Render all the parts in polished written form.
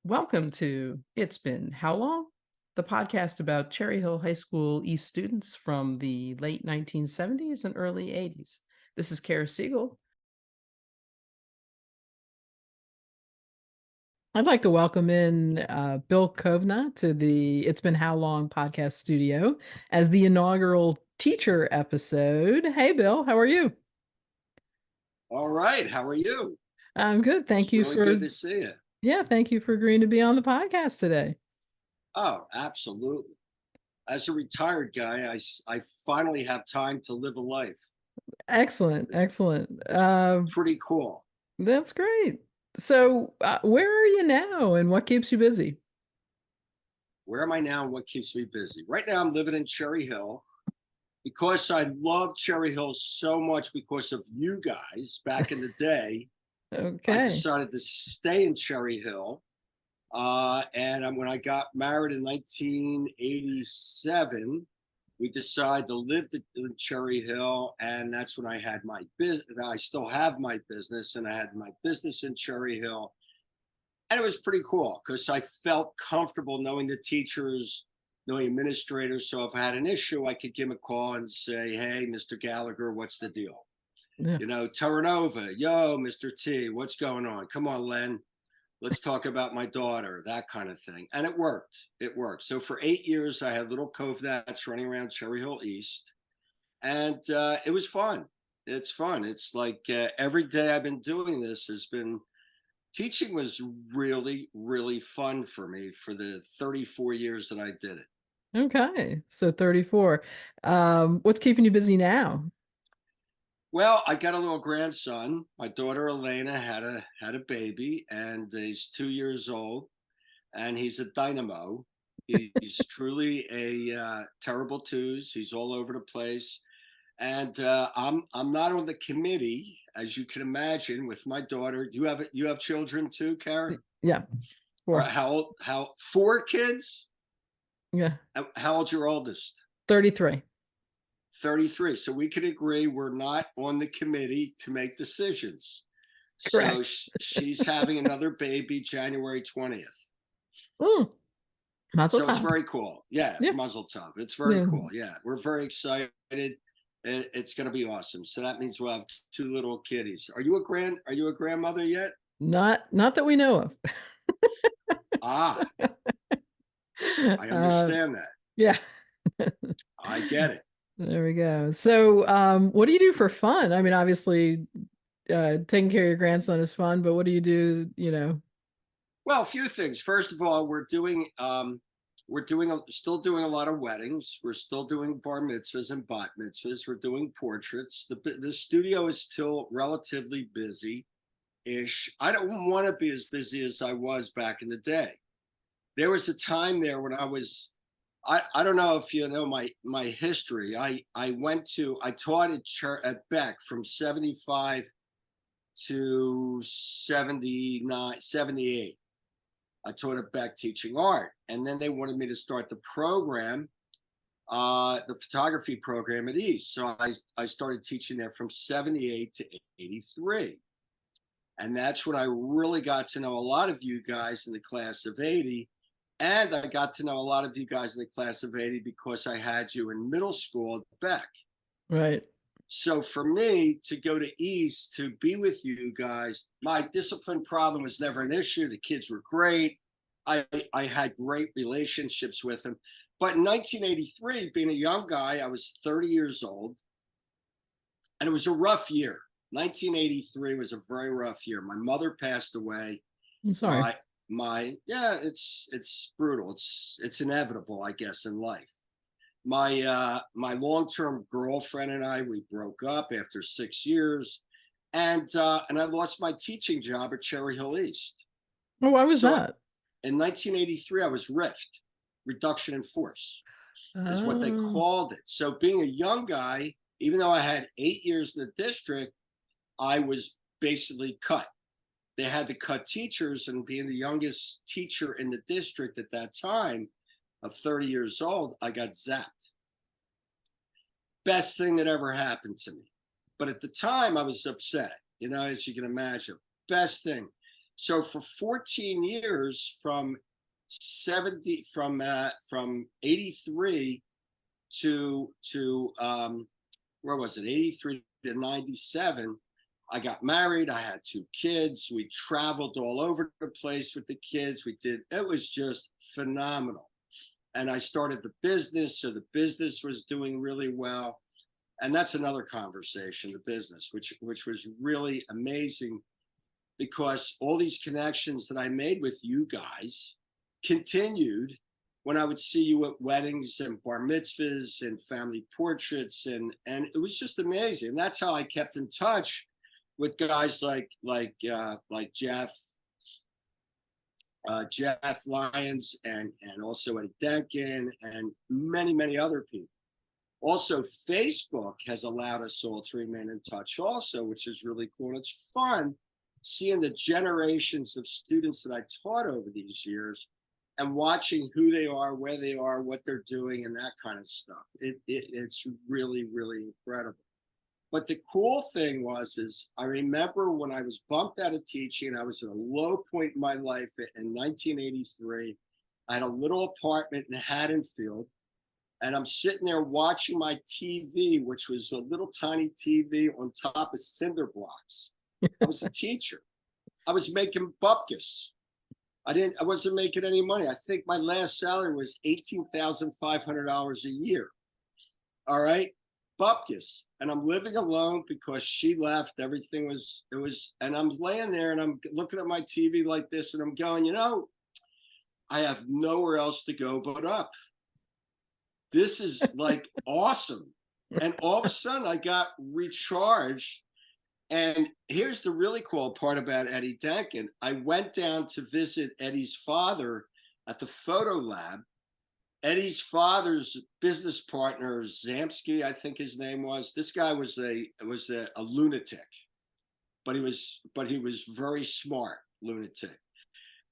Welcome to It's Been How Long? The podcast about Cherry Hill High School East students from the late 1970s and early 80s. This is Kara Siegel. I'd like to welcome in Bill Kovnat to the It's Been How Long podcast studio as the inaugural teacher episode. Hey, Bill, how are you? All right. How are you? I'm good. Thank It's you really good for, to see you. yeah, thank you for agreeing to be on the podcast today. Oh, absolutely. As a retired guy, I finally have time to live a life. Excellent, It's excellent. it's pretty cool. That's great. So, where are you now and what keeps you busy? Where am I now and what keeps me busy? Right now, I'm living in Cherry Hill because I love Cherry Hill so much because of you guys back in the day. I Okay. decided to stay in Cherry Hill. When I got married in 1987, we decided to live in Cherry Hill, and that's when I had my business. I still have my business, and I had my business in Cherry Hill, and it was pretty cool because I felt comfortable knowing the teachers, knowing administrators. So if I had an issue, I could give them a call and say, "Hey, Mr. Gallagher, what's the deal?" Yeah. Terranova, yo, Mr. T, what's going on? Come on, Len, let's talk about my daughter, that kind of thing. And it worked. It worked. So for 8 years, I had little Kovnats running around Cherry Hill East, and it was fun. It's fun. It's like every day I've been doing this has been teaching was really, really fun for me for the 34 years that I did it. Okay. So 34. What's keeping you busy now? Well, I got a little grandson. My daughter Elena had a baby, and he's 2 years old, and he's a dynamo. He's truly a terrible twos. He's all over the place, and I'm not on the committee, as you can imagine, with my daughter. You have children too, Kara? Yeah. Or Four. how old? How four kids? Yeah. How old's your oldest? 33. 33. So we could agree we're not on the committee to make decisions. So Correct. she's having another baby January 20th. Mm, Mazel So it's tov. very cool. Yeah, Yeah. Muzzle Tov. It's very Yeah. cool. Yeah, we're very excited. It's going to be awesome. So that means we'll have two little kitties. Are you a grandmother yet? Not that we know of. Ah, I Uh, understand that. yeah. I get it. There we go. So, what do you do for fun? I mean, obviously, taking care of your grandson is fun, but what do you do, Well, a few things. First of all, still doing a lot of weddings. We're still doing bar mitzvahs and bat mitzvahs. We're doing portraits. The studio is still relatively busy ish. I don't want to be as busy as I was back in the day. There was a time there when I don't know if you know my history. I taught at Beck from 75 to 79, 78. I taught at Beck teaching art. And then they wanted me to start the photography program at East. So I started teaching there from 78 to 83. And that's when I really got to know a lot of you guys in the class of 80. And I got to know a lot of you guys in the class of 80 because I had you in middle school at Beck. right? So for me to go to East to be with you guys, my discipline problem was never an issue. The kids were great. I had great relationships with them. But in 1983, being a young guy, I was 30 years old, and it was a rough year. 1983 was a very rough year. My mother passed away. I'm sorry. My yeah, it's brutal. It's inevitable, I guess, in life. My long-term girlfriend and we broke up after 6 years, and I lost my teaching job at Cherry Hill East. Oh, why was So that? in 1983, I was RIFT, reduction in force, is what they Oh, called it. So being a young guy, even though I had 8 years in the district, I was basically cut. They had to cut teachers, and being the youngest teacher in the district at that time, of 30 years old, I got zapped. Best thing that ever happened to me. But at the time, I was upset, as you can imagine. Best thing. So for 14 years, from 83 to where was it, 83 to 97, I got married. I had 2 kids. We traveled all over the place with the kids. It was just phenomenal. And I started the business. So the business was doing really well. And that's another conversation, the business, which was really amazing, because all these connections that I made with you guys continued when I would see you at weddings and bar mitzvahs and family portraits, and it was just amazing. And that's how I kept in touch with guys like Jeff Lyons, and also Eddie Denkin, and many other people. Also, Facebook has allowed us all to remain in touch also, which is really cool. It's fun seeing the generations of students that I taught over these years and watching who they are, where they are, what they're doing, and that kind of stuff. It's really, really incredible. But the cool thing is I remember when I was bumped out of teaching, I was at a low point in my life in 1983. I had a little apartment in Haddonfield, and I'm sitting there watching my TV, which was a little tiny TV on top of cinder blocks. I was a teacher. I was making bupkis. I wasn't making any money. I think my last salary was $18,500 a year. All right. Bupkis. And I'm living alone because she left. And I'm laying there and I'm looking at my TV like this, and I'm going, I have nowhere else to go but up. This is like awesome. And all of a sudden I got recharged. And here's the really cool part about Eddie Denkin. I went down to visit Eddie's father at the photo lab. Eddie's father's business partner, Zamsky, I think his name was. This guy was a lunatic, but he was very smart lunatic.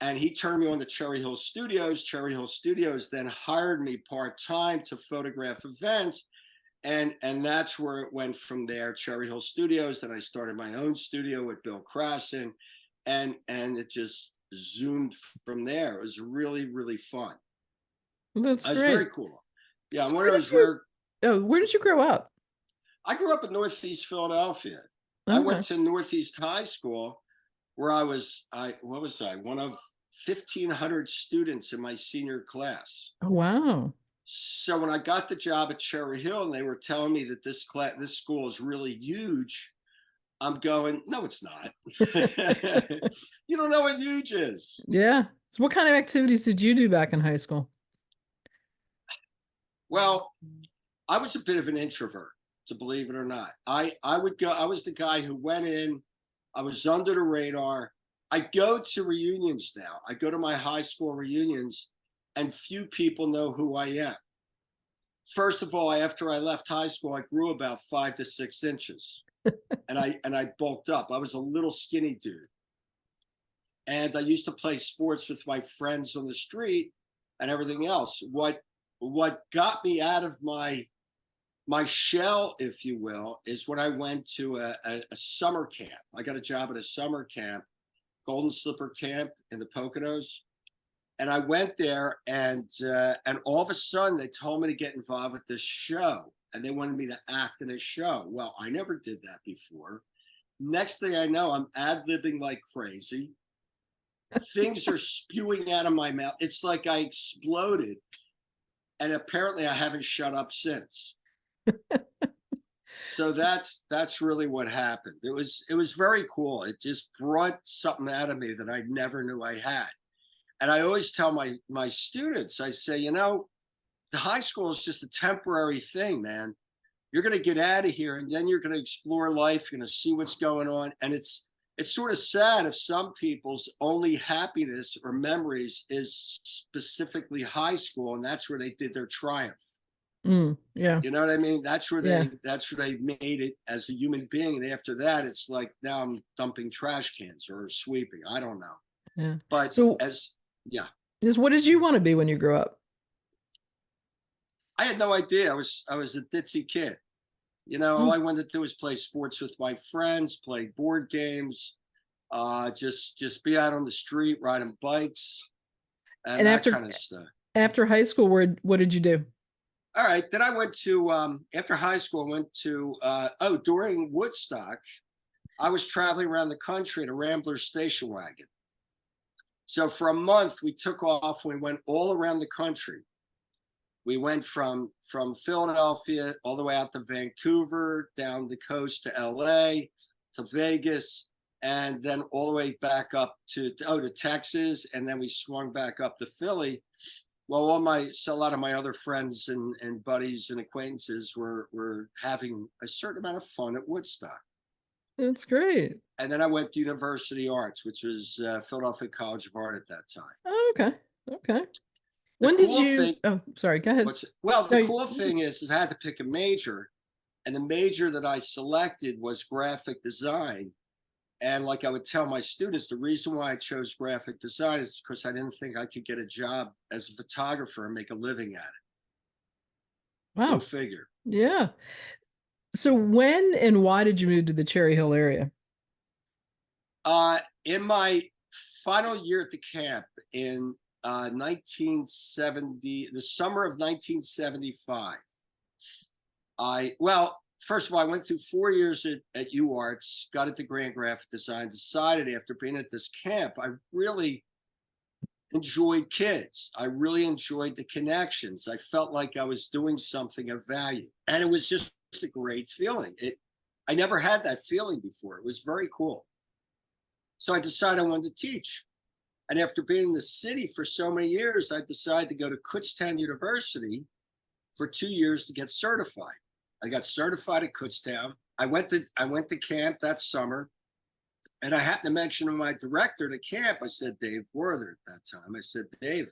And he turned me on to Cherry Hill Studios. Cherry Hill Studios then hired me part-time to photograph events. And that's where it went from there, Cherry Hill Studios. Then I started my own studio with Bill Krasin, and it just zoomed from there. It was really, really fun. That's It was great. very cool. Yeah, So one of those rare. where did you grow up? I grew up in Northeast Philadelphia. I went Okay. to Northeast High School, where what was I? One of 1,500 students in my senior class. Oh, wow. So when I got the job at Cherry Hill and they were telling me that this school is really huge, I'm going, no, it's not. You don't know what huge is. Yeah. So what kind of activities did you do back in high school? Well, I was a bit of an introvert, to believe it or not. I was the guy who went in, I was under the radar. I go to reunions now. I go to my high school reunions, and few people know who I am. First of all, after I left high school, I grew about 5 to 6 inches, and I bulked up. I was a little skinny dude, and I used to play sports with my friends on the street and everything else. What got me out of my shell, if you will, is when I went to a summer camp. I got a job at a summer camp, Golden Slipper Camp in the Poconos. And I went there, and all of a sudden they told me to get involved with this show, and they wanted me to act in a show. Well, I never did that before. Next thing I know, I'm ad-libbing like crazy. Things are spewing out of my mouth. It's like I exploded, and apparently I haven't shut up since. So that's really what happened. It was very cool. It just brought something out of me that I never knew I had. And I always tell my students, I say, the high school is just a temporary thing, man. You're going to get out of here, and then you're going to explore life. You're going to see what's going on. And it's sort of sad if some people's only happiness or memories is specifically high school, and that's where they did their triumph. Yeah. You know what I mean? That's where they made it as a human being. And after that, it's like, now I'm dumping trash cans or sweeping. I don't know. Yeah. But So what did you want to be when you grew up? I had no idea. I was a ditzy kid. All I wanted to do was play sports with my friends, play board games. Just be out on the street riding bikes and And that kind of stuff. after high school, what did you do? All right. Then I went to after high school. I went to during Woodstock, I was traveling around the country in a Rambler station wagon. So for a month, we took off. We went all around the country. We went from Philadelphia all the way out to Vancouver, down the coast to LA, to Vegas, and then all the way back up to Texas, and then we swung back up to Philly. Well, a lot of my other friends and buddies and acquaintances were having a certain amount of fun at Woodstock. That's great. And then I went to University Arts, which was Philadelphia College of Art at that time. Oh, okay. Okay. The When did cool you? thing, Oh, sorry. Go ahead. the No, cool thing is I had to pick a major, and the major that I selected was graphic design. And like I would tell my students, the reason why I chose graphic design is because I didn't think I could get a job as a photographer and make a living at it. Go wow. figure. Yeah. So when and why did you move to the Cherry Hill area? In my final year at the camp in 1970, the summer of 1975, first of all, I went through 4 years at UArts, got into Grand Graphic Design, decided after being at this camp, I really enjoyed kids. I really enjoyed the connections. I felt like I was doing something of value. And it was just a great feeling. I never had that feeling before. It was very cool. So I decided I wanted to teach. And after being in the city for so many years, I decided to go to Kutztown University for 2 years to get certified. I got certified at Kutztown. I went to camp that summer, and I happened to mention to my director at camp, I said, Dave Werther at that time, I said, Dave,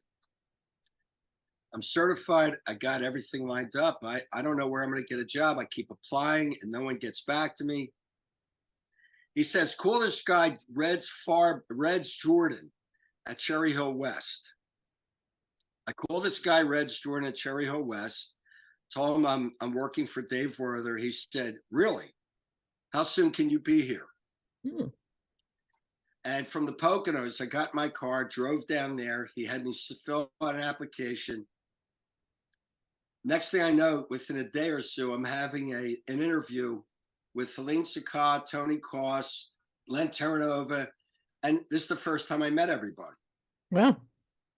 I'm certified. I got everything lined up. I don't know where I'm going to get a job. I keep applying and no one gets back to me. He says, call this guy, Reds Jordan at Cherry Hill West. I called this guy, Reds Jordan at Cherry Hill West, told him I'm working for Dave Werther. He said, really? How soon can you be here? Hmm. And from the Poconos, I got my car, drove down there. He had me fill out an application. Next thing I know, within a day or so, I'm having an interview with Helene Sakah, Tony Cost, Len Terranova. And this is the first time I met everybody. Wow.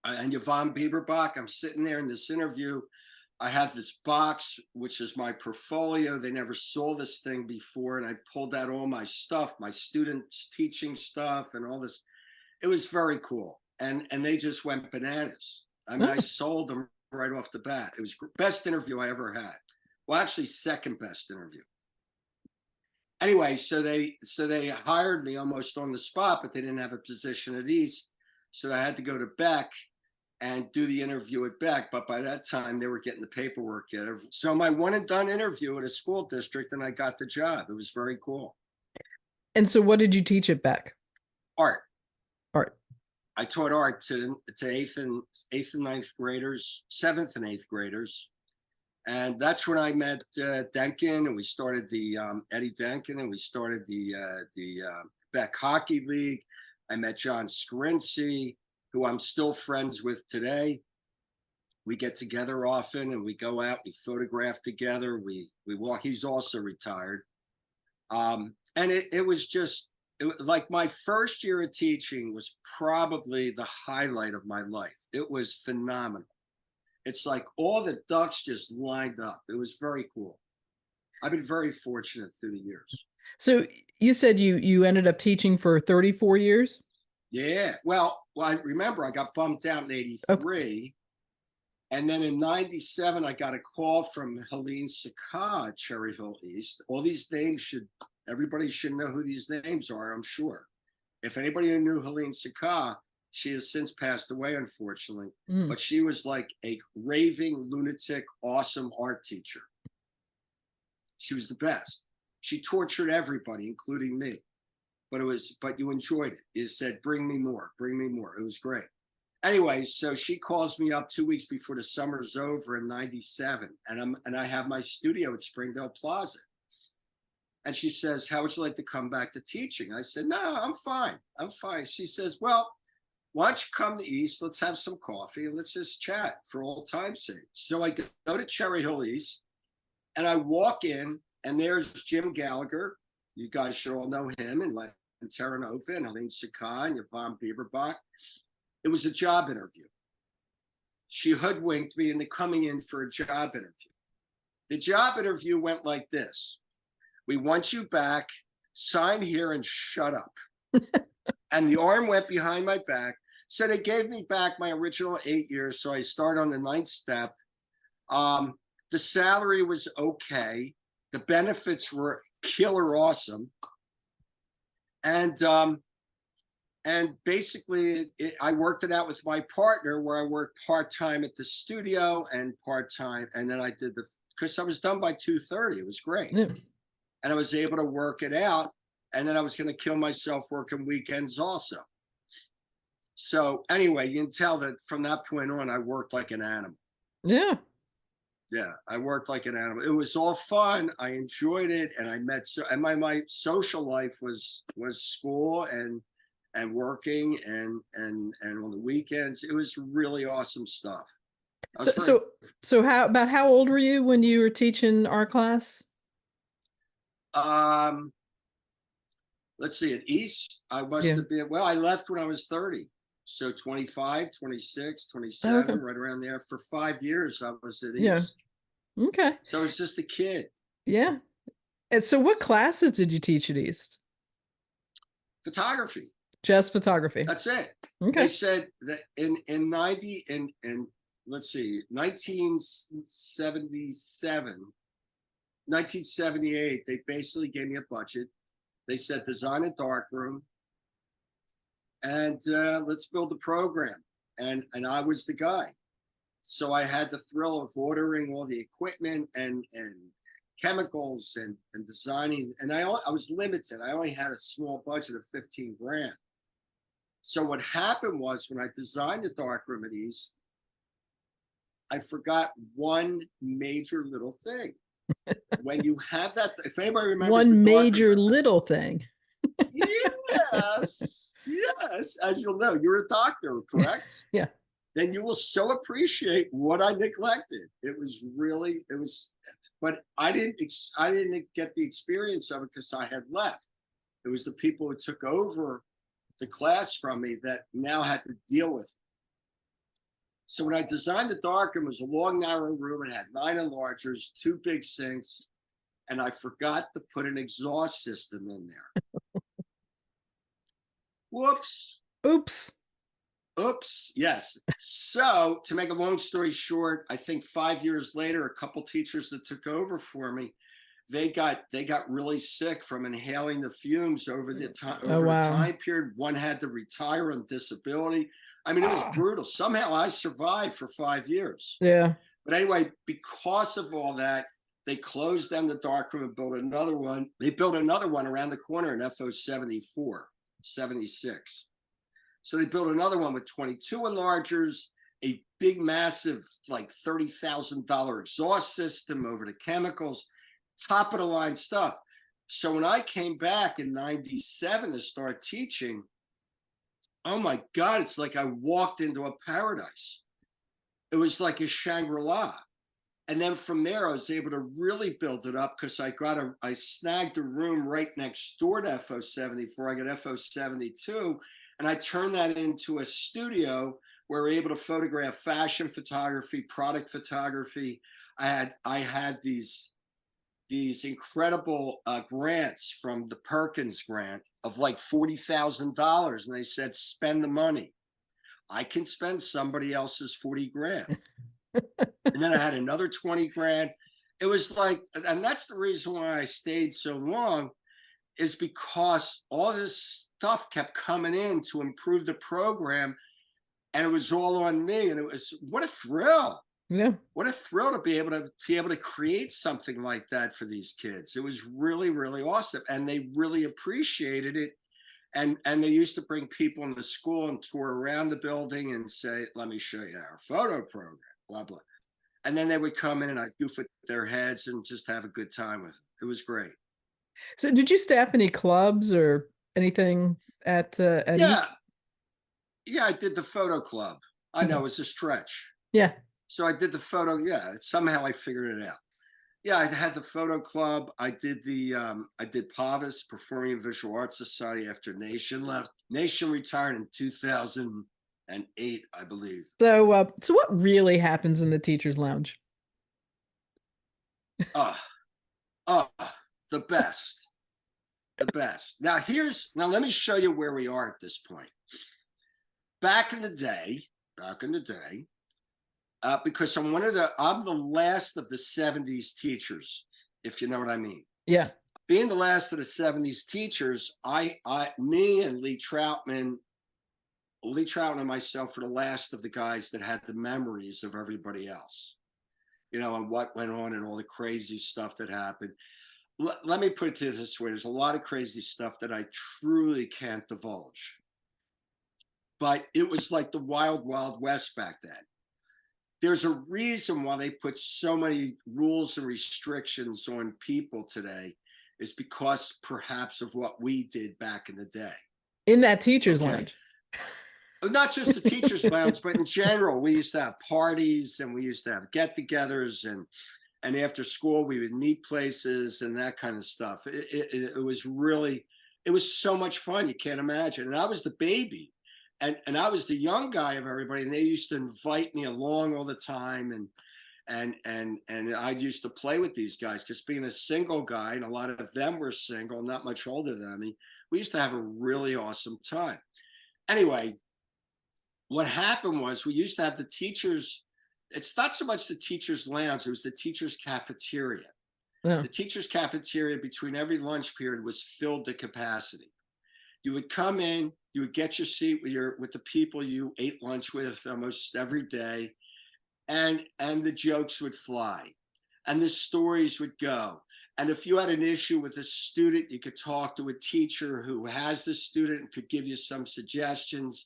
And Yvonne Bieberbach. I'm sitting there in this interview. I have this box, which is my portfolio. They never saw this thing before. And I pulled out all my stuff, my students' teaching stuff and all this. It was very cool. And they just went bananas. I mean, I sold them right off the bat. It was the best interview I ever had. Well, actually, second best interview. Anyway, so they hired me almost on the spot, but they didn't have a position at East. So I had to go to Beck and do the interview at Beck. But by that time, they were getting the paperwork together. So my one and done interview at a school district, and I got the job. It was very cool. And so what did you teach at Beck? Art. Art. I taught art to eighth and ninth graders, seventh and eighth graders. And that's when I met Denkin, and we started the Eddie Denkin, and we started the Beck Hockey League. I met John Scarinci, who I'm still friends with today. We get together often, and we go out, we photograph together, we walk. He's also retired. And it was just like my first year of teaching was probably the highlight of my life. It was phenomenal. It's like all the ducks just lined up. It was very cool. I've been very fortunate through the years. So you said you ended up teaching for 34 years? Yeah. Well, I remember I got bumped out in 83. And then in 97, I got a call from Helene Sakah at Cherry Hill East. All these names everybody should know who these names are, I'm sure. If anybody who knew Helene Sakah, she has since passed away, unfortunately, but she was like a raving lunatic, awesome art teacher. She was the best. She tortured everybody, including me, but you enjoyed it. You said, bring me more, bring me more. It was great. Anyway, so she calls me up 2 weeks before the summer's over in 97, and I have my studio at Springdale Plaza. And she says, how would you like to come back to teaching? I said, no, I'm fine. I'm fine. She says, well, why don't you come to East? Let's have some coffee and let's just chat for old time's sake. So I go to Cherry Hill East and I walk in, and there's Jim Gallagher. You guys should all know him, and like Terranova and Helene Sakai and Yvonne Bieberbach. It was a job interview. She hoodwinked me into coming in for a job interview. The job interview went like this: we want you back, sign here and shut up. And the arm went behind my back. So they gave me back my original 8 years. So I start on the 9th step. The salary was okay. The benefits were killer awesome. And basically I worked it out with my partner, where I worked part-time at the studio and part-time. And then I did because I was done by 2:30. It was great. Yeah. And I was able to work it out. And then I was going to kill myself working weekends also. So anyway, you can tell that from that point on, I worked like an animal. Yeah. Yeah, I worked like an animal. It was all fun. I enjoyed it, and I met and my social life was school and working and on the weekends. It was really awesome stuff. So how old were you when you were teaching art class? Let's see, at East, I must have been, well, I left when I was 30. So 25, 26, 27, okay. right around there. For 5 years, I was at Yeah. East. Okay. So I was just a kid. Yeah. And so what classes did you teach at East? Photography. Just photography. That's it. Okay. They said that in 90 in let's see, 1978, they basically gave me a budget. They said design a darkroom and let's build a program. And I was the guy. So I had the thrill of ordering all the equipment and chemicals and designing. And I was limited. I only had a small budget of 15 grand. So what happened was, when I designed the darkroom at East, I forgot one major little thing. When you have that, if anybody remembers one major little thing. Yes, yes. As you'll know, you're a doctor, correct? Yeah. Then you will so appreciate what I neglected. It was, but I didn't get the experience of it because I had left. It was the people who took over the class from me that now had to deal with it. So when I designed the darkroom, it was a long, narrow room. It had 9 enlargers, 2 big sinks, and I forgot to put an exhaust system in there. Whoops. Oops. Oops. Yes. So to make a long story short, I think 5 years later, a couple teachers that took over for me, they got really sick from inhaling the fumes over the time time period. One had to retire on disability. I mean, it was brutal. Somehow I survived for 5 years. Yeah. But anyway, because of all that, they closed down the darkroom and built another one. They built another one around the corner in FO 74, 76. So they built another one with 22 enlargers, a big, massive, like $30,000 exhaust system over the chemicals, top of the line stuff. So when I came back in 97 to start teaching, oh my God, it's like I walked into a paradise. It was like a Shangri-La. And then from there, I was able to really build it up because I snagged a room right next door to FO 74. I got FO 72, and I turned that into a studio where we're able to photograph fashion photography, product photography. I had these incredible grants from the Perkins grant of like $40,000, and they said, spend the money. I can spend somebody else's 40 grand. And then I had another 20 grand. It was like, and that's the reason why I stayed so long, is because all this stuff kept coming in to improve the program, and it was all on me. And it was, what a thrill. Yeah. What a thrill to be able to create something like that for these kids. It was really, really awesome. And they really appreciated it. And they used to bring people in the school and tour around the building and say, let me show you our photo program, blah, blah. And then they would come in and I'd goof at their heads and just have a good time with it. It was great. So did you staff any clubs or anything at Yeah, East? yeah, I did the photo club. I know Mhm. it's a stretch. Yeah. So I did the photo. Yeah, somehow I figured it out. Yeah, I had the photo club. I did PAVIS, Performing and Visual Arts Society, after Nation left. Nation retired in 2008, I believe. So what really happens in the teachers' lounge? Uh, uh, the best, the best. Now let me show you where we are at this point. Back in the day, back in the day, because I'm the last of the 70s teachers, if you know what I mean. Yeah. Being the last of the 70s teachers, me and Lee Troutman and myself were the last of the guys that had the memories of everybody else, and what went on and all the crazy stuff that happened. Let me put it to you this way: there's a lot of crazy stuff that I truly can't divulge, but it was like the wild, wild west back then. There's a reason why they put so many rules and restrictions on people today, is because perhaps of what we did back in the day. In that teachers' Okay. lounge. Not just the teachers lounge, but in general, we used to have parties and we used to have get-togethers, and after school we would meet places and that kind of stuff. It was really, it was so much fun, you can't imagine. And I was the baby, and I was the young guy of everybody, and they used to invite me along all the time, and I used to play with these guys, because being a single guy, and a lot of them were single, not much older than me, we used to have a really awesome time. Anyway, what happened was we used to have the teachers. It's not so much the teachers' lounge, it was the teachers' cafeteria. Yeah. The teachers' cafeteria between every lunch period was filled to capacity. You would come in, you would get your seat with the people you ate lunch with almost every day, and the jokes would fly, and the stories would go. And if you had an issue with a student, you could talk to a teacher who has the student and could give you some suggestions.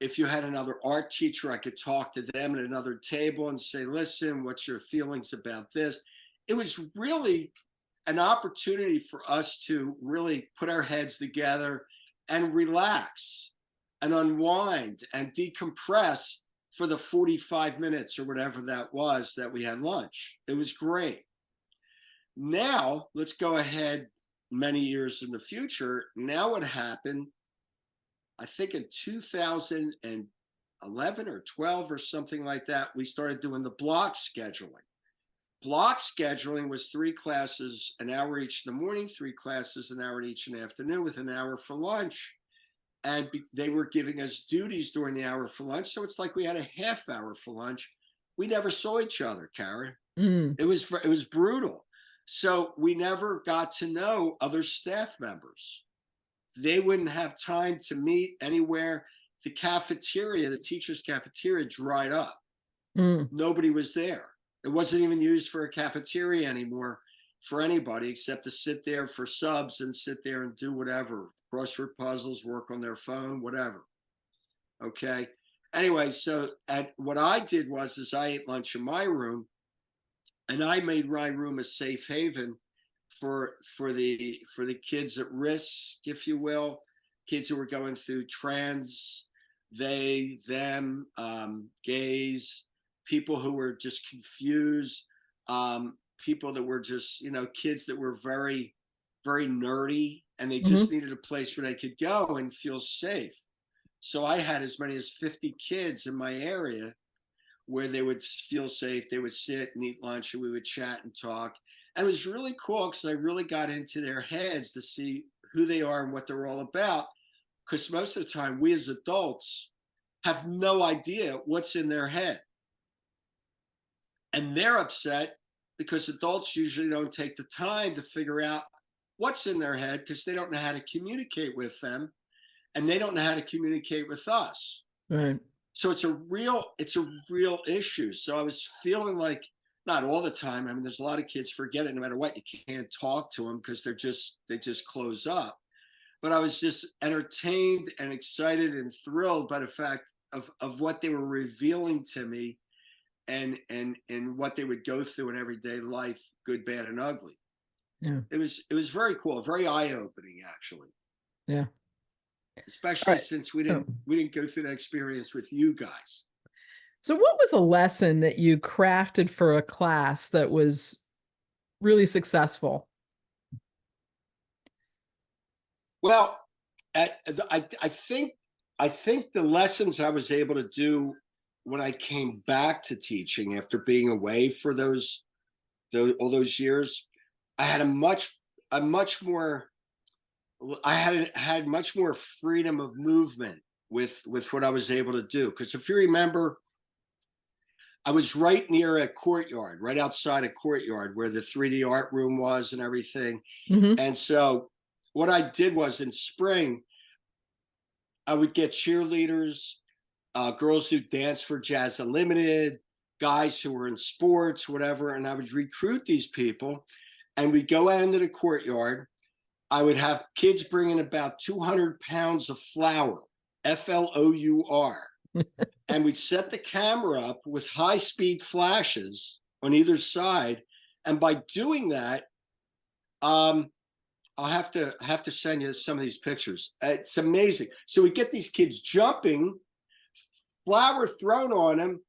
If you had another art teacher, I could talk to them at another table and say, listen, what's your feelings about this? It was really an opportunity for us to really put our heads together and relax and unwind and decompress for the 45 minutes or whatever that was that we had lunch. It was great. Now, let's go ahead many years in the future. Now, what happened, I think in 2011 or 12 or something like that, we started doing the block scheduling. Block scheduling was 3 classes, an hour each in the morning, 3 classes, an hour each in the afternoon, with an hour for lunch. And they were giving us duties during the hour for lunch. So it's like we had a half hour for lunch. We never saw each other, Karen. Mm. It was brutal. So we never got to know other staff members. They wouldn't have time to meet anywhere. The cafeteria, the teacher's cafeteria, dried up. Mm. Nobody was there. It wasn't even used for a cafeteria anymore for anybody, except to sit there for subs and sit there and do whatever, crossword puzzles, work on their phone, whatever. Okay. Anyway, so what I did was is I ate lunch in my room, and I made my room a safe haven for the kids at risk, if you will, kids who were going through trans, they, them, gays, people who were just confused, people that were just, kids that were very, very nerdy, and they just Hmm. needed a place where they could go and feel safe. So I had as many as 50 kids in my area where they would feel safe. They would sit and eat lunch, and we would chat and talk. And it was really cool because I really got into their heads to see who they are and what they're all about. Because most of the time, we as adults have no idea what's in their head. And they're upset because adults usually don't take the time to figure out what's in their head, because they don't know how to communicate with them, and they don't know how to communicate with us. Right. So it's a real issue. So I was feeling like, not all the time, I mean, there's a lot of kids forget it no matter what. You can't talk to them because they just close up. But I was just entertained and excited and thrilled by the fact of what they were revealing to me, and what they would go through in everyday life, good, bad, and ugly. Yeah. It was very cool, very eye-opening, actually, Yeah. All especially right. since we Oh. didn't go through that experience with you guys. So what was a lesson that you crafted for a class that was really successful? Well, I think the lessons I was able to do when I came back to teaching after being away for those all those years, I had a much more I had much more freedom of movement with what I was able to do. Because if you remember, I was right near a courtyard, right outside a courtyard where the 3D art room was and everything. Hmm. And so what I did was in spring, I would get cheerleaders, girls who dance for Jazz Unlimited, guys who were in sports, whatever, and I would recruit these people, and we'd go out into the courtyard. I would have kids bring in about 200 pounds of flour, FLOUR, and we'd set the camera up with high speed flashes on either side. And by doing that, um, I'll have to send you some of these pictures. It's amazing. So we get these kids jumping, flour thrown on them,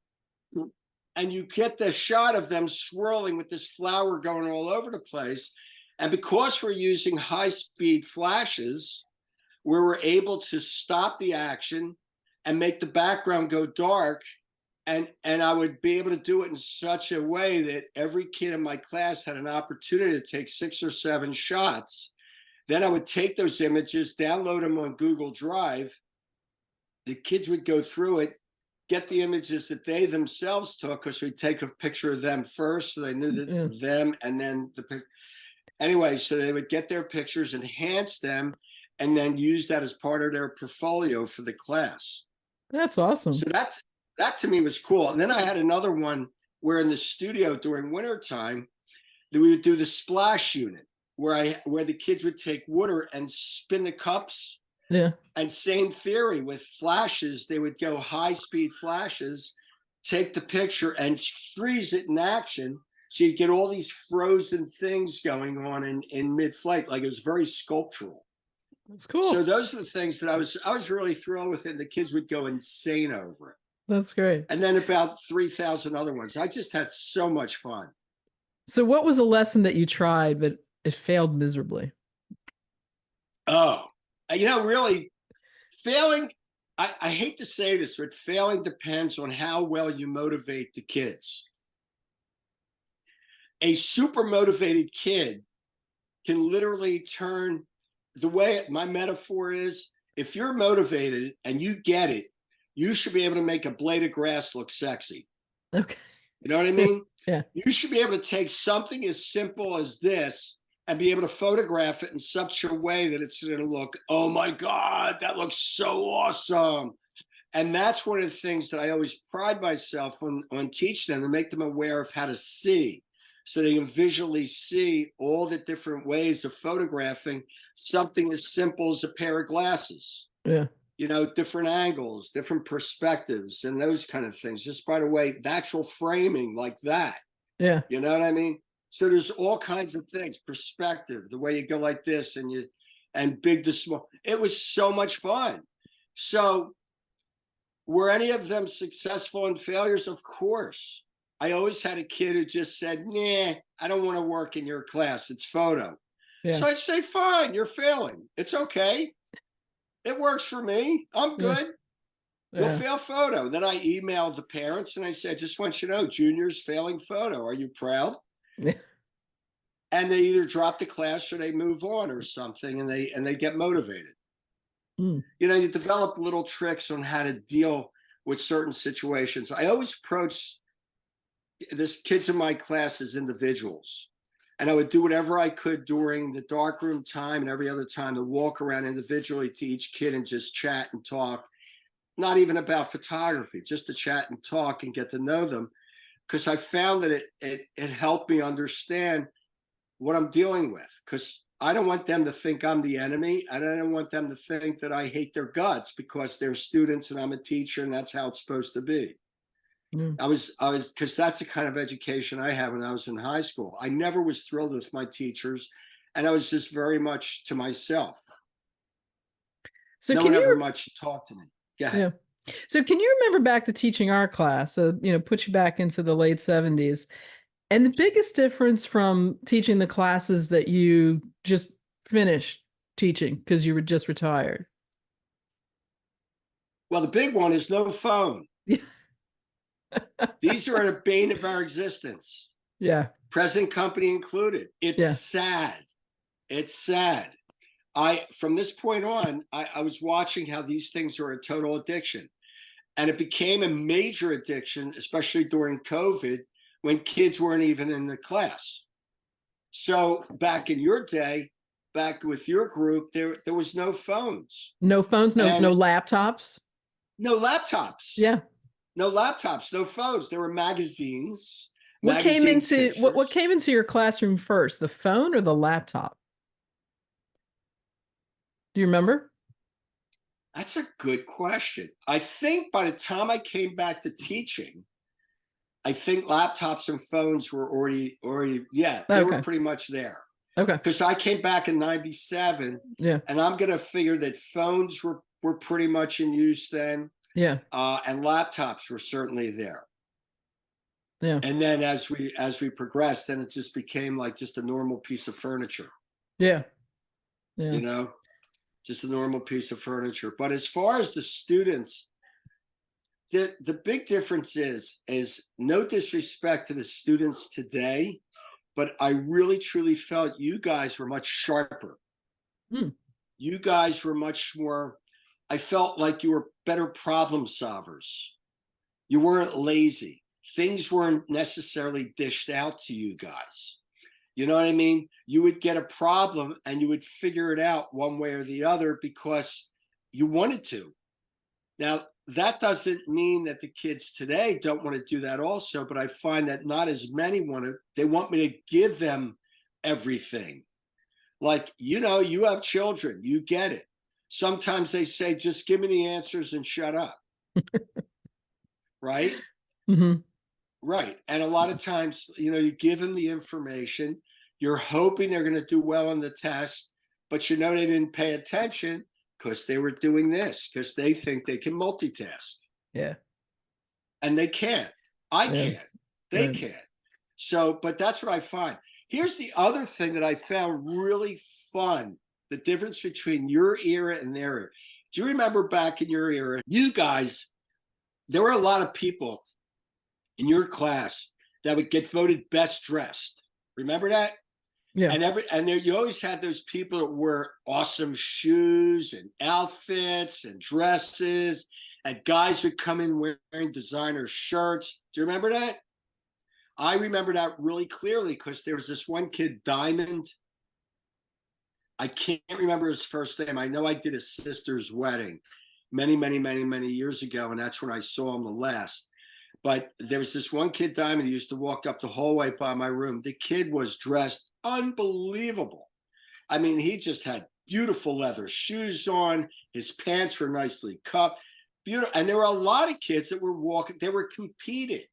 and you get the shot of them swirling with this flour going all over the place. And because we're using high speed flashes, we were able to stop the action and make the background go dark. And I would be able to do it in such a way that every kid in my class had an opportunity to take 6 or 7 shots. Then I would take those images, download them on Google Drive. The kids would go through it, get the images that they themselves took, because we'd take a picture of them first, so they knew Yeah. that them, and then the pic. Anyway, so they would get their pictures, enhance them, and then use that as part of their portfolio for the class. That's awesome. So that to me was cool. And then I had another one where in the studio during wintertime, that we would do the splash unit, where the kids would take water and spin the cups. Yeah. And same theory with flashes, they would go high speed flashes, take the picture and freeze it in action. So you get all these frozen things going on in mid-flight. Like, it was very sculptural. That's So cool. those are the things that I was really thrilled with, and the kids would go insane over it. That's great. And then about 3,000 other ones. I just had so much fun. So what was a lesson that you tried, but it failed miserably? Oh, really, failing, I hate to say this, but failing depends on how well you motivate the kids. A super motivated kid can literally turn, the way my metaphor is, if you're motivated and you get it, you should be able to make a blade of grass look sexy. Okay. You know what I mean? Yeah. You should be able to take something as simple as this and be able to photograph it in such a way that it's going to look, oh my God, that looks so awesome. And that's one of the things that I always pride myself on teaching them, to make them aware of how to see, so they can visually see all the different ways of photographing something as simple as a pair of glasses. Yeah. Different angles, different perspectives, and those kind of things. Just by the way, natural framing like that. Yeah. You know what I mean? So there's all kinds of things, perspective, the way you go like this, and big to small. It was so much fun. So were any of them successful and failures? Of course. I always had a kid who just said, nah, I don't want to work in your class. It's photo. Yeah. So I say, fine, you're failing. It's okay. It works for me. I'm Yeah. good. You'll Yeah. fail photo. Then I emailed the parents and I said, just want you to know, Junior's failing photo. Are you proud? Yeah. And they either drop the class or they move on or something, and they get motivated. Mm. You develop little tricks on how to deal with certain situations. I always approach this kids in my class as individuals, and I would do whatever I could during the darkroom time and every other time to walk around individually to each kid and just chat and talk, not even about photography, just to chat and talk and get to know them, because I found that it helped me understand what I'm dealing with, because I don't want them to think I'm the enemy. I don't want them to think that I hate their guts, because they're students and I'm a teacher and that's how it's supposed to be. Mm. because that's the kind of education I had when I was in high school. I never was thrilled with my teachers, and I was just very much to myself. So No can one ever you, much talked to me. Go ahead. yeah. So can you remember back to teaching our class? So, put you back into the late 70s. And the biggest difference from teaching the classes that you just finished teaching because you were just retired. Well, the big one is no phone. Yeah. These are a bane of our existence, Yeah. present company included. It's Yeah. sad. It's sad. From this point on, I was watching how these things are a total addiction. And it became a major addiction, especially during COVID, when kids weren't even in the class. So back in your day, back with your group, there was no phones No phones, no and laptops. no laptops, Yeah. no phones. There were magazines, What came magazine into what pictures. came into your classroom first, the phone or the laptop? Do you remember? That's a good question. I think by the time I came back to teaching, I think laptops and phones were already, yeah, they were Okay. pretty much there. Okay. Because I came back in '97, Yeah. and I'm going to figure that phones were pretty much in use then, Yeah. and laptops were certainly there. Yeah. And then as we progressed, then it just became like just a normal piece of furniture, Yeah. Yeah. you know, just a normal piece of furniture. But as far as the students, the big difference is no disrespect to the students today, but I really truly felt you guys were much sharper. Hmm. You guys were much more, I felt like you were better problem solvers. You weren't lazy. Things weren't necessarily dished out to you guys. You know what I mean? You would get a problem and you would figure it out one way or the other because you wanted to. Now, that doesn't mean that the kids today don't want to do that also, but I find that not as many want to. They want me to give them everything. Like, you have children, you get it. Sometimes they say, just give me the answers and shut up. Right? Hmm. Right. And a lot of times, you give them the information, you're hoping they're going to do well on the test, but they didn't pay attention because they were doing this, because they think they can multitask. Yeah. And they can't. I Yeah. can't. They Right. can't. So, but that's what I find. Here's the other thing that I found really fun, the difference between your era and their era. Do you remember back in your era, you guys, there were a lot of people in your class that would get voted best dressed. Remember that? Yeah. And there you always had those people that wear awesome shoes and outfits and dresses, and guys would come in wearing designer shirts. Do you remember that? I remember that really clearly because there was this one kid, Diamond. I can't remember his first name. I know I did his sister's wedding many, many, many, many years ago, and that's when I saw him the last. But there was this one kid, Diamond, who used to walk up the hallway by my room. The kid was dressed unbelievable. I mean, he just had beautiful leather shoes on. His pants were nicely cut. Beautiful. And there were a lot of kids that were walking, they were competing.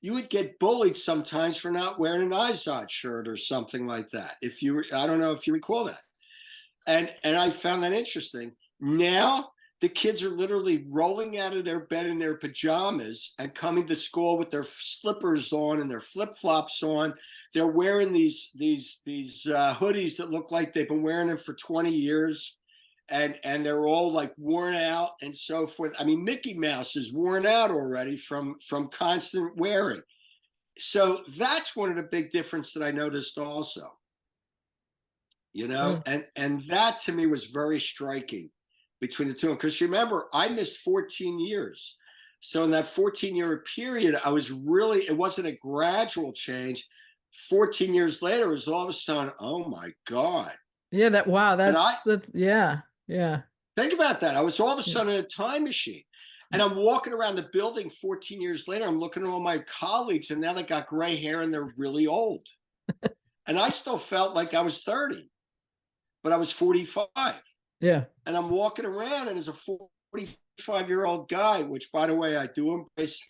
You would get bullied sometimes for not wearing an Izod shirt or something like that. I don't know if you recall that. And I found that interesting. Now the kids are literally rolling out of their bed in their pajamas and coming to school with their slippers on and their flip flops on. They're wearing these hoodies that look like they've been wearing them for 20 years, and they're all like worn out and so forth. I mean, Mickey Mouse is worn out already from constant wearing. So that's one of the big difference that I noticed also. Yeah. And that to me was very striking between the two. Because remember, I missed 14 years. So in that 14-year period, it wasn't a gradual change. 14 years later, it was all of a sudden, oh my God. Yeah. Wow. And I That's yeah. Yeah. think about that. I was all of a Yeah. sudden in a time machine. And I'm walking around the building 14 years later. I'm looking at all my colleagues, and now they got gray hair and they're really old. And I still felt like I was 30, but I was 45. Yeah. And I'm walking around, and as a 45-year-old guy, which by the way, I do embrace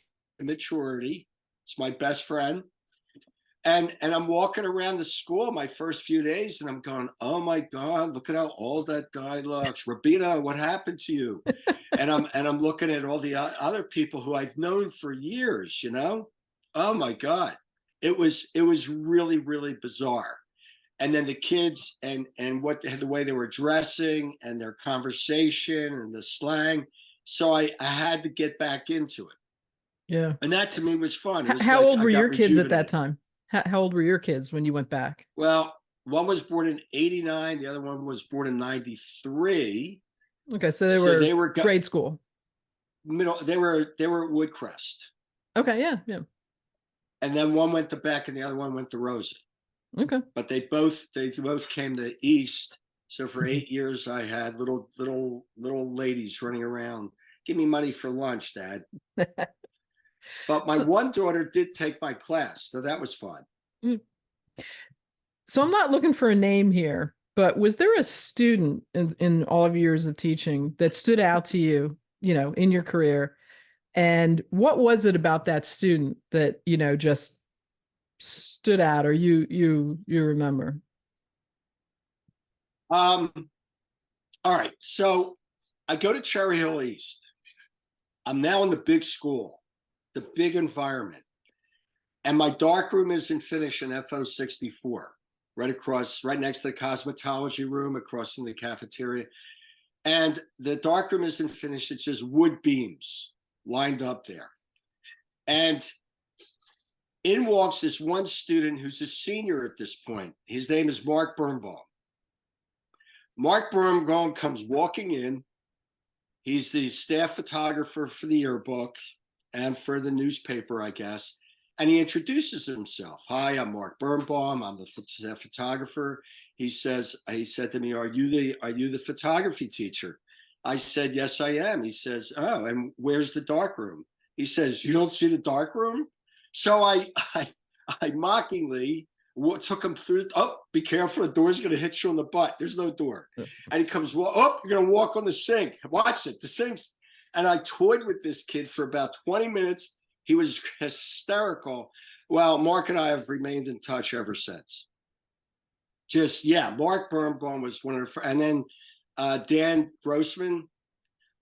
maturity. It's my best friend. And I'm walking around the school my first few days, and I'm going, oh my God, look at how old that guy looks. Rabina, what happened to you? And I'm looking at all the other people who I've known for years, you know? Oh my God. It was really, really bizarre. And then the kids and what the way they were dressing and their conversation and the slang. So I had to get back into it. Yeah. And that to me was fun. It was How like old I were got your kids at that rejuvenated. time? How old were your kids when you went back? Well, one was born in 89, the other one was born in 93. Okay, so they So were they were grade school. middle, they were at Woodcrest. Okay, yeah, yeah. And then one went to Beck and the other one went to Rosa. Okay. But they both came to East. So for 8 years I had little ladies running around. Give me money for lunch, Dad. But my So, one daughter did take my class, so that was fun. mm, so I'm not looking for a name here, but was there a student in all of your years of teaching that stood out to you, in your career? And what was it about that student that, just stood out or you remember? Um, all right. So I go to Cherry Hill East. I'm now in the big school, the big environment. And my dark room isn't finished in FO 64, right next to the cosmetology room, across from the cafeteria. And the dark room isn't finished. It's just wood beams lined up there. And in walks this one student who's a senior at this point. His name is Mark Birnbaum. Mark Birnbaum comes walking in. He's the staff photographer for the yearbook and for the newspaper, I guess. And he introduces himself. Hi, I'm Mark Birnbaum. I'm the photographer. He said to me, Are you the photography teacher? I said, yes, I am. He says, oh, and where's the dark room? He says, you don't see the dark room? So I mockingly took him through. Oh, be careful! The door's going to hit you on the butt. There's no door. And he comes. Oh, you're going to walk on the sink. Watch it. The sink's. And I toyed with this kid for about 20 minutes. He was hysterical. Well, Mark and I have remained in touch ever since. Just Mark Birnbaum was one of the. And then Dan Grossman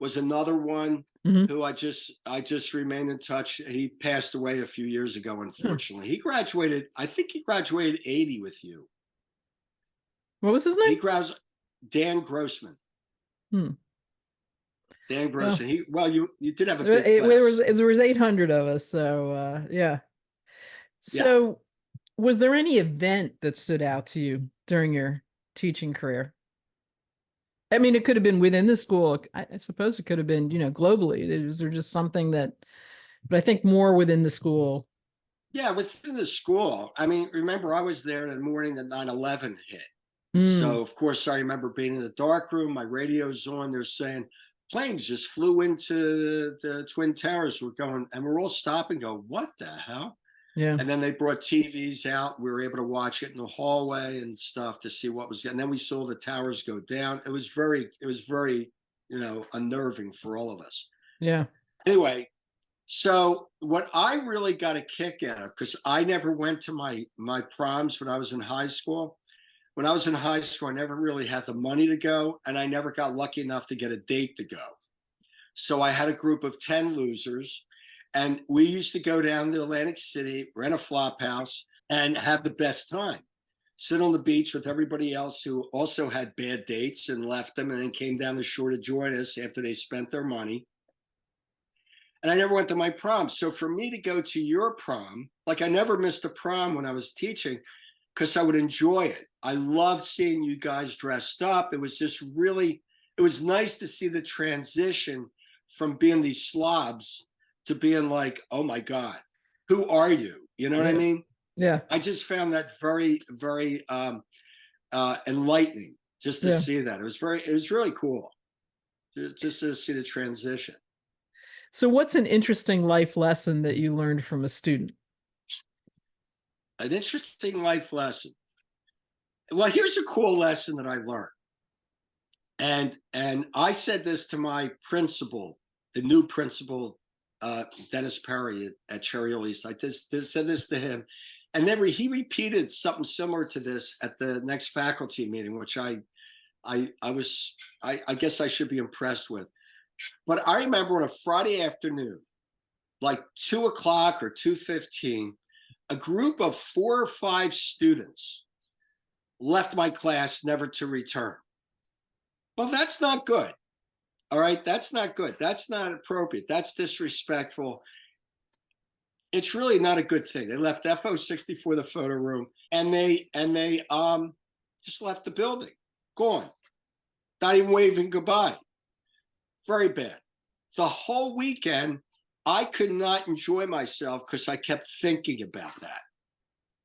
was another one Mhm. who I just remained in touch. He passed away a few years ago, Oh, unfortunately. He graduated, I think he graduated 80 with you. what was his He name? graduated Dan Grossman. Hmm. Dan Well, Grossman. You did have a big there was class. there was 800 of us, so yeah. Yeah. So, was there any event that stood out to you during your teaching career? I mean, it could have been within the school. I suppose it could have been, globally. Was there just something that, but I think more within the school. Yeah, within the school. I mean, remember, I was there the morning that 9/11 hit. Mm, So, of course, I remember being in the dark room. My radio's on. They're saying planes just flew into the Twin Towers. We're going, and we're all stopping, go, what the hell? yeah, And then they brought TVs out. We were able to watch it in the hallway and stuff to see what was. And then we saw the towers go down. It was very, unnerving for all of us. yeah. Anyway, so what I really got a kick out of, because I never went to my proms when I was in high school. When I was in high school, I never really had the money to go, and I never got lucky enough to get a date to go. So I had a group of 10 losers, and we used to go down to Atlantic City, rent a flop house, and have the best time. Sit on the beach with everybody else who also had bad dates and left them and then came down the shore to join us after they spent their money. And I never went to my prom. So for me to go to your prom, like I never missed a prom when I was teaching because I would enjoy it. I loved seeing you guys dressed up. It was just really, it was nice to see the transition from being these slobs to being like, oh my God, who are you? You know what I Yeah, mean? yeah, I just found that very, very enlightening just to yeah. see that. It was really cool just to see the transition. So, what's an interesting life lesson that you learned from a student? An interesting life lesson. Well, here's a cool lesson that I learned. And I said this to my principal, the new principal Dennis Perry at Cherry Hill East. I just said this to him, and then he repeated something similar to this at the next faculty meeting, which I guess I should be impressed with. But I remember on a Friday afternoon, like 2 o'clock or 2:15, a group of 4 or 5 students left my class never to return. Well, that's not good. All right, that's not good. That's not appropriate. That's disrespectful. It's really not a good thing. They left FO64, the photo room, and they just left the building, gone, not even waving goodbye. Very bad. The whole weekend, I could not enjoy myself because I kept thinking about that.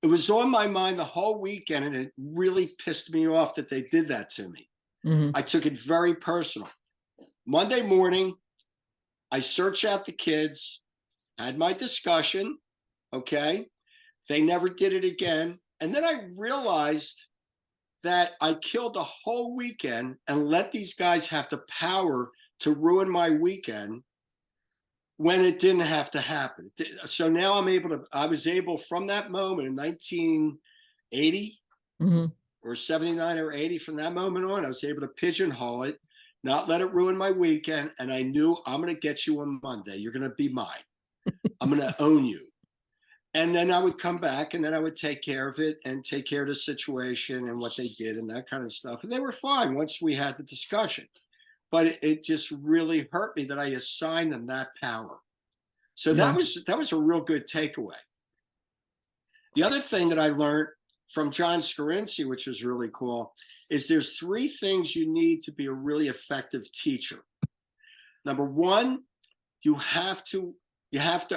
It was on my mind the whole weekend, and it really pissed me off that they did that to me. Mm-hmm. I took it very personal. Monday morning, I searched out the kids, had my discussion, okay? They never did it again. And then I realized that I killed the whole weekend and let these guys have the power to ruin my weekend when it didn't have to happen. So now I was able from that moment in 1980 Mm-hmm. or 79 or 80, from that moment on, I was able to pigeonhole it, not let it ruin my weekend. And I knew, I'm going to get you on Monday. You're going to be mine. I'm going to own you. And then I would come back, and then I would take care of it and take care of the situation and what they did and that kind of stuff. And they were fine once we had the discussion. But it just really hurt me that I assigned them that power. So Yeah. that was a real good takeaway. The other thing that I learned from John Scarinci, which was really cool, is there's 3 things you need to be a really effective teacher. Number one, you have to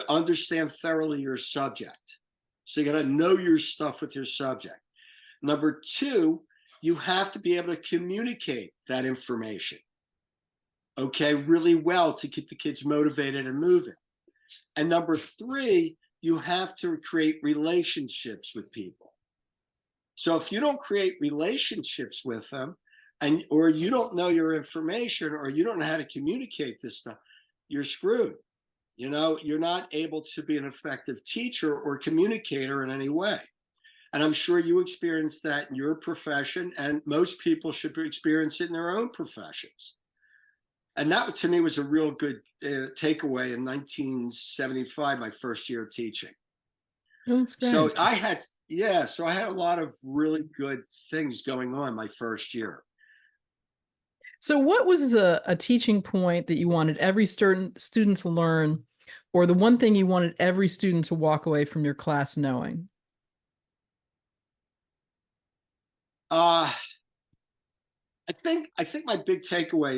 understand thoroughly your subject. So you got to know your stuff with your subject. Number 2, you have to be able to communicate that information, okay, really well to keep the kids motivated and moving. And number 3, you have to create relationships with people. So if you don't create relationships with them, or you don't know your information, or you don't know how to communicate this stuff, you're screwed. You know, you're not able to be an effective teacher or communicator in any way. And I'm sure you experienced that in your profession, and most people should experience it in their own professions. And that, to me, was a real good takeaway in 1975, my first year of teaching. Oh, that's great. So I had a lot of really good things going on my first year. So what was a teaching point that you wanted every student to learn, or the one thing you wanted every student to walk away from your class knowing? I think my big takeaway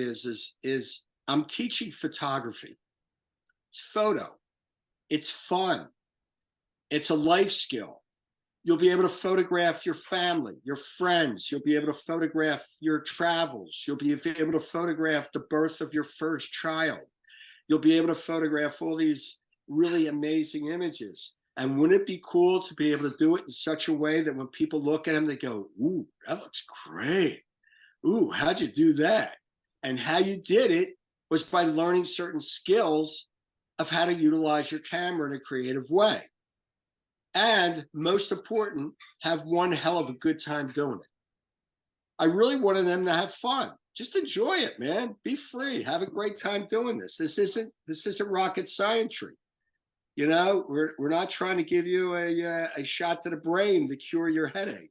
is I'm teaching photography. It's photo. It's fun. It's a life skill. You'll be able to photograph your family, your friends. You'll be able to photograph your travels. You'll be able to photograph the birth of your first child. You'll be able to photograph all these really amazing images. And wouldn't it be cool to be able to do it in such a way that when people look at them, they go, ooh, that looks great. Ooh, how'd you do that? And how you did it was by learning certain skills of how to utilize your camera in a creative way. And most important, have one hell of a good time doing it. I really wanted them to have fun. Just enjoy it, man. Be free. Have a great time doing this. This isn't rocket science. You know, we're not trying to give you a shot to the brain to cure your headache.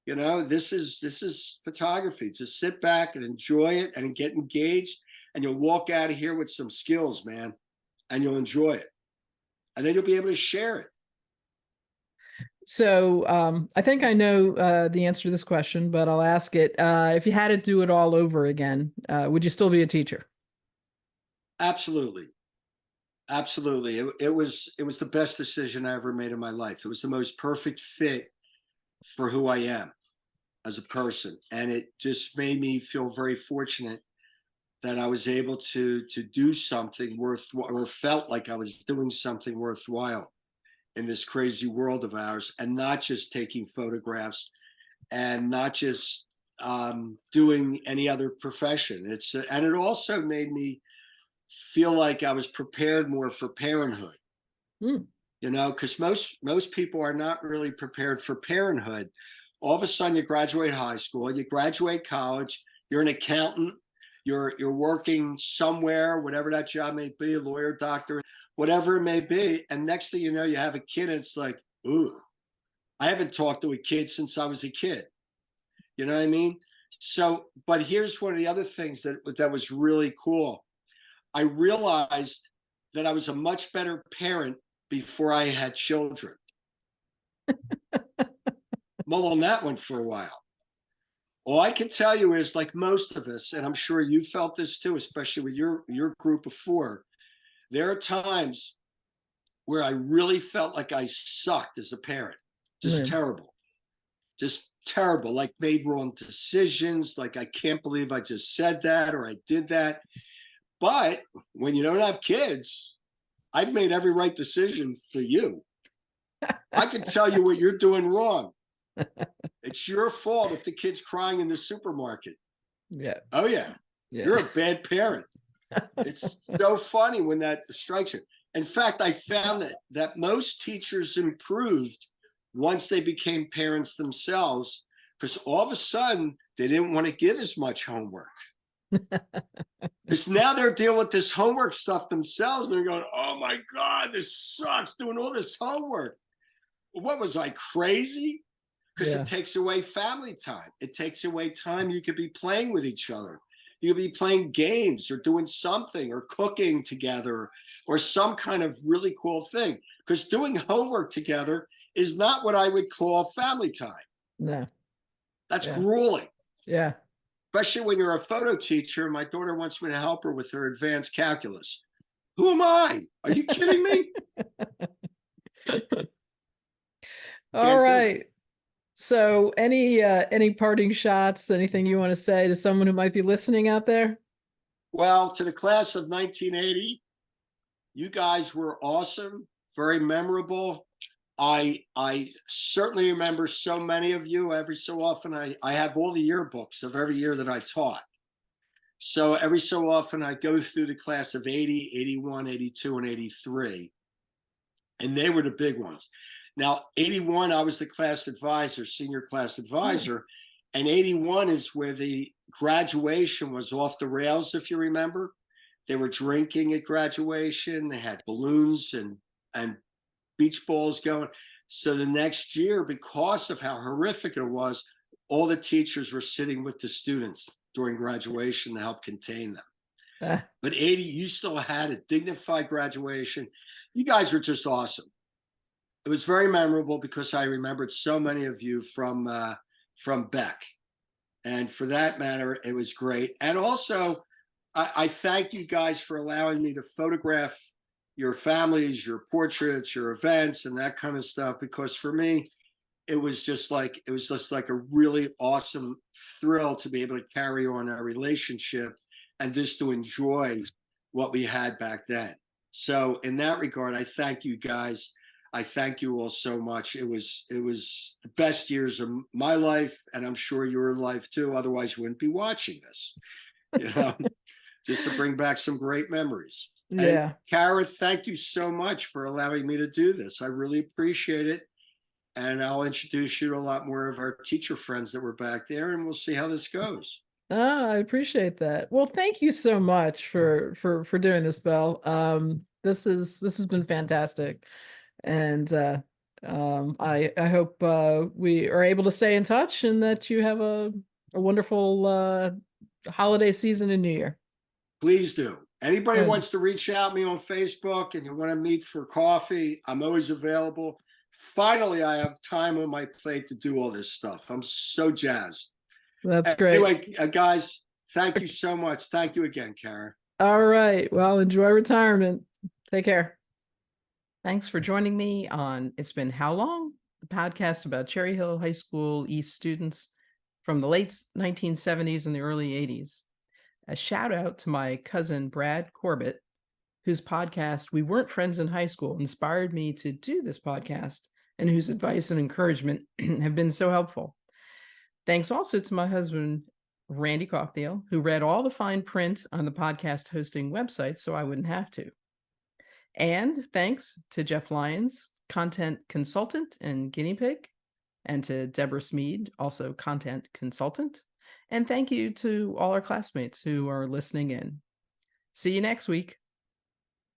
You know, this is photography. Just sit back and enjoy it and get engaged, and you'll walk out of here with some skills, man, and you'll enjoy it. And then you'll be able to share it. So I think I know the answer to this question, but I'll ask it. If you had to do it all over again, would you still be a teacher? Absolutely. Absolutely. It was the best decision I ever made in my life. It was the most perfect fit for who I am as a person. And it just made me feel very fortunate that I was able to do something worthwhile, or felt like I was doing something worthwhile in this crazy world of ours, and not just taking photographs and not just doing any other profession. And it also made me feel like I was prepared more for parenthood. Mm. Because most people are not really prepared for parenthood. All of a sudden, you graduate high school, you graduate college, you're an accountant, you're working somewhere, whatever that job may be, a lawyer, doctor, whatever it may be, and next thing you know, you have a kid, and it's like, ooh, I haven't talked to a kid since I was a kid. You know what I mean? So, but here's one of the other things that was really cool. I realized that I was a much better parent before I had children. Mull on that one for a while. All I can tell you is, like most of us, and I'm sure you felt this too, especially with your group of four, there are times where I really felt like I sucked as a parent. Just Mm. terrible. Just terrible. Like made wrong decisions. Like, I can't believe I just said that or I did that. But when you don't have kids, I've made every right decision for you. I can tell you what you're doing wrong. It's your fault if the kid's crying in the supermarket. Yeah. Oh, yeah. Yeah. You're a bad parent. It's so funny when that strikes you. In fact, I found that most teachers improved once they became parents themselves, because all of a sudden they didn't want to give as much homework. Because now they're dealing with this homework stuff themselves, and they're going, oh my God, this sucks, doing all this homework. What was I, crazy? Because Yeah. it takes away family time. It takes away time you could be playing with each other. You could be playing games or doing something or cooking together or some kind of really cool thing. Because doing homework together is not what I would call family time. No. That's Yeah. grueling. Yeah. Especially when you're a photo teacher. My daughter wants me to help her with her advanced calculus. Who am I? Are you kidding me? All Can't do it. right. So any parting shots, anything you want to say to someone who might be listening out there? Well, to the class of 1980, you guys were awesome, very memorable. I certainly remember so many of you. Every so often, I have all the yearbooks of every year that I taught. So every so often, I go through the class of 80, 81, 82, and 83. And they were the big ones. Now, 81, I was the class advisor, senior class advisor. And 81 is where the graduation was off the rails, if you remember. They were drinking at graduation. They had balloons and beach balls going. So the next year, because of how horrific it was, all the teachers were sitting with the students during graduation to help contain them. Ah, But 80, you still had a dignified graduation. You guys were just awesome. It was very memorable because I remembered so many of you from Beck. And for that matter, it was great. And also, I thank you guys for allowing me to photograph your families, your portraits, your events, and that kind of stuff. Because for me, it was just like a really awesome thrill to be able to carry on our relationship and just to enjoy what we had back then. So in that regard, I thank you guys. I thank you all so much. It was the best years of my life, and I'm sure your life too. Otherwise, you wouldn't be watching this. You know, just to bring back some great memories. And yeah. Kara, thank you so much for allowing me to do this. I really appreciate it. And I'll introduce you to a lot more of our teacher friends that were back there, and we'll see how this goes. Ah, I appreciate that. Well, thank you so much for doing this, Belle. This has been fantastic. And I hope we are able to stay in touch and that you have a wonderful holiday season and New Year. Please do. Anybody who And wants to reach out to me on Facebook and you want to meet for coffee, I'm always available. Finally, I have time on my plate to do all this stuff. I'm so jazzed. that's great. Anyway, guys, thank you so much. Thank you again, Karen. All right. Well, enjoy retirement. Take care. Thanks for joining me on It's Been How Long? The podcast about Cherry Hill High School East students from the late 1970s and the early 80s. A shout out to my cousin Brad Corbett, whose podcast We Weren't Friends in High School inspired me to do this podcast and whose advice and encouragement have been so helpful. Thanks also to my husband, Randy Cockdale, who read all the fine print on the podcast hosting website so I wouldn't have to. And thanks to Jeff Lyons, content consultant and guinea pig, and to Deborah Smead, also content consultant. And thank you to all our classmates who are listening in. See you next week.